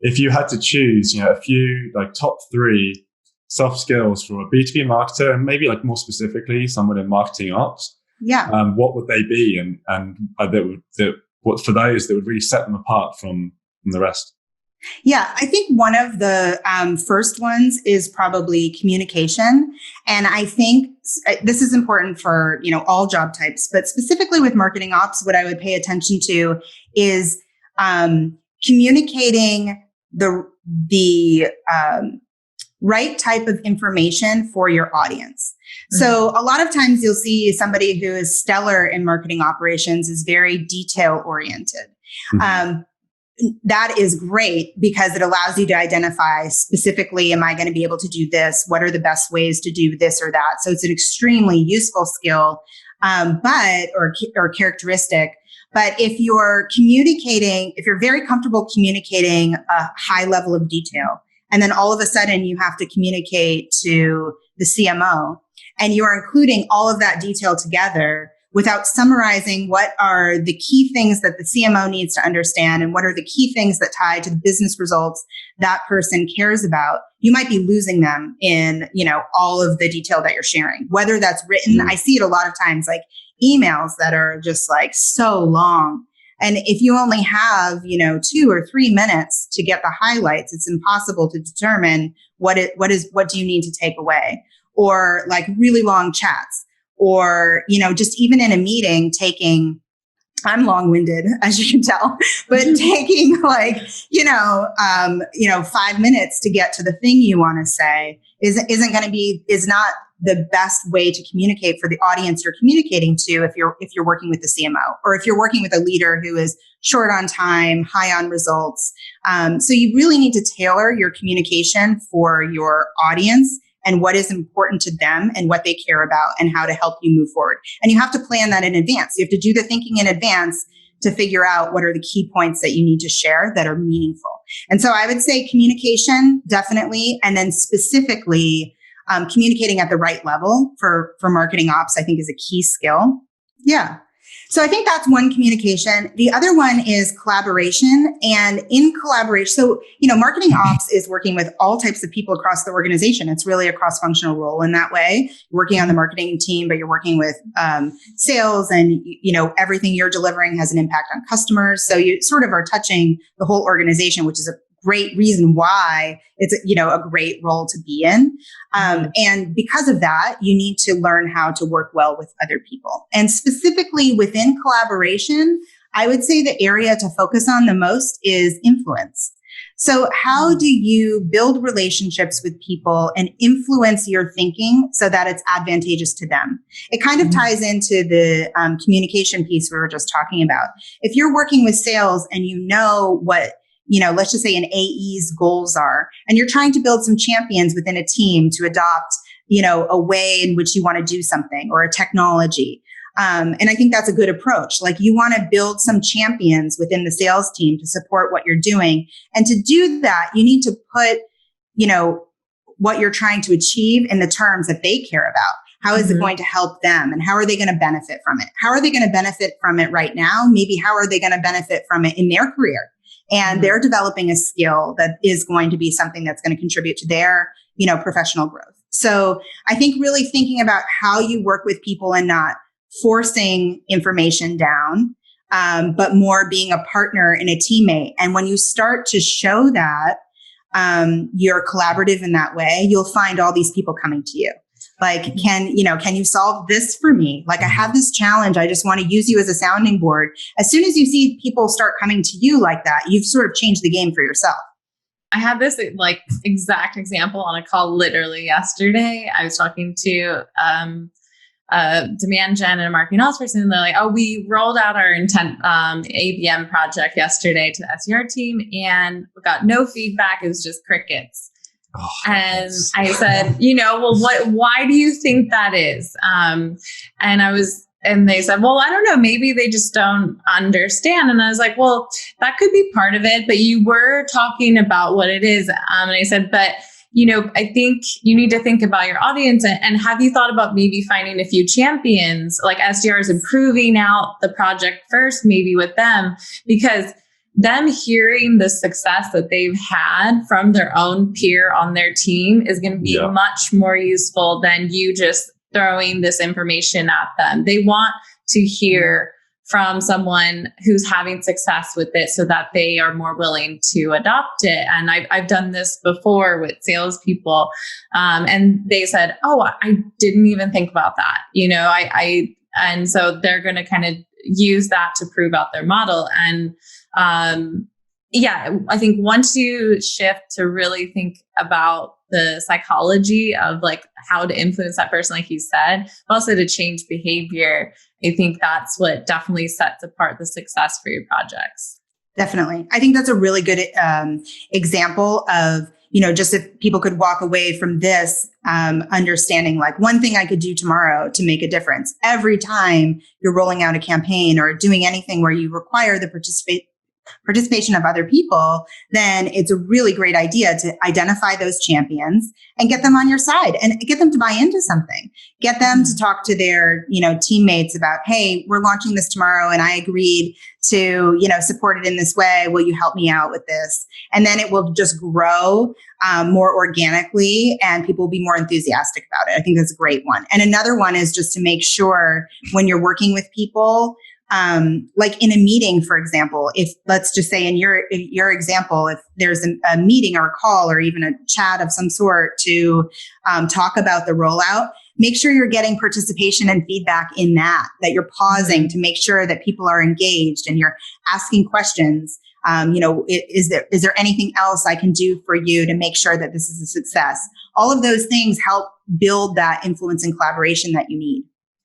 if you had to choose, a few like top 3 soft skills for a B2B marketer, and maybe like more specifically someone in marketing ops, what would they be? And what for those that would really set them apart from the rest? Yeah, I think one of the first ones is probably communication. And I think this is important for, all job types, but specifically with marketing ops, what I would pay attention to is communicating the right type of information for your audience. Mm-hmm. So a lot of times you'll see somebody who is stellar in marketing operations is very detail oriented. Mm-hmm. That is great because it allows you to identify specifically, am I going to be able to do this? What are the best ways to do this or that? So it's an extremely useful skill, or characteristic. But if you're very comfortable communicating a high level of detail, and then all of a sudden you have to communicate to the CMO, and you are including all of that detail together without summarizing what are the key things that the CMO needs to understand and what are the key things that tie to the business results that person cares about, you might be losing them in, all of the detail that you're sharing, whether that's written. Mm-hmm. I see it a lot of times, like emails that are just like so long. And if you only have, 2 or 3 minutes to get the highlights, it's impossible to determine what do you need to take away, or like really long chats. Or, just even in a meeting, I'm long-winded, as you can tell, but taking 5 minutes to get to the thing you want to say is not the best way to communicate for the audience you're communicating to if you're working with the CMO, or if you're working with a leader who is short on time, high on results. So you really need to tailor your communication for your audience and what is important to them and what they care about and how to help you move forward. And you have to plan that in advance. You have to do the thinking in advance to figure out what are the key points that you need to share that are meaningful. And so I would say communication, definitely. And then specifically, communicating at the right level for marketing ops, I think, is a key skill. Yeah. So I think that's one, communication. The other one is collaboration. And in collaboration, so, marketing ops is working with all types of people across the organization. It's really a cross-functional role in that way. You're working on the marketing team, but you're working with sales, and, everything you're delivering has an impact on customers. So you sort of are touching the whole organization, which is a great reason why it's, a great role to be in. And because of that, you need to learn how to work well with other people. And specifically within collaboration, I would say the area to focus on the most is influence. So how do you build relationships with people and influence your thinking so that it's advantageous to them? It kind of ties into the communication piece we were just talking about. If you're working with sales and what let's just say an AE's goals are, and you're trying to build some champions within a team to adopt, a way in which you want to do something, or a technology. And I think that's a good approach. Like, you want to build some champions within the sales team to support what you're doing. And to do that, you need to put, what you're trying to achieve in the terms that they care about. How is it going to help them? And how are they going to benefit from it? How are they going to benefit from it right now? Maybe how are they going to benefit from it in their career? And they're developing a skill that is going to be something that's going to contribute to their, professional growth. So I think really thinking about how you work with people and not forcing information down, but more being a partner and a teammate. And when you start to show that you're collaborative in that way, you'll find all these people coming to you. Like, can you solve this for me? Like, I have this challenge. I just want to use you as a sounding board. As soon as you see people start coming to you like that, you've sort of changed the game for yourself. I had this exact example on a call literally yesterday. I was talking to demand gen and a marketing ops person, and they're like, "Oh, we rolled out our intent ABM project yesterday to the SDR team, and we got no feedback. It was just crickets." Oh, and I said, why do you think that is? And they said, well, I don't know, maybe they just don't understand. And I was like, well, that could be part of it, but you were talking about what it is. And I said, but I think you need to think about your audience, and have you thought about maybe finding a few champions, like SDRs, improving out the project first, maybe with them, because them hearing the success that they've had from their own peer on their team is going to be much more useful than you just throwing this information at them. They want to hear from someone who's having success with it so that they are more willing to adopt it. And I've done this before with salespeople. And they said, oh, I didn't even think about that. And so they're going to kind of use that to prove out their model. And I think once you shift to really think about the psychology of like how to influence that person, like you said, but also to change behavior, I think that's what definitely sets apart the success for your projects. Definitely. I think that's a really good example of, just if people could walk away from this understanding, like one thing I could do tomorrow to make a difference. Every time you're rolling out a campaign or doing anything where you require the participation of other people, then it's a really great idea to identify those champions and get them on your side and get them to buy into something. Get them to talk to their, teammates about, hey, we're launching this tomorrow and I agreed to, support it in this way. Will you help me out with this? And then it will just grow more organically and people will be more enthusiastic about it. I think that's a great one. And another one is just to make sure when you're working with people, like in a meeting, for example, if let's just say in your example, if there's a meeting or a call or even a chat of some sort to talk about the rollout, make sure you're getting participation and feedback in that you're pausing to make sure that people are engaged and you're asking questions. Is there anything else I can do for you to make sure that this is a success? All of those things help build that influence and collaboration that you need.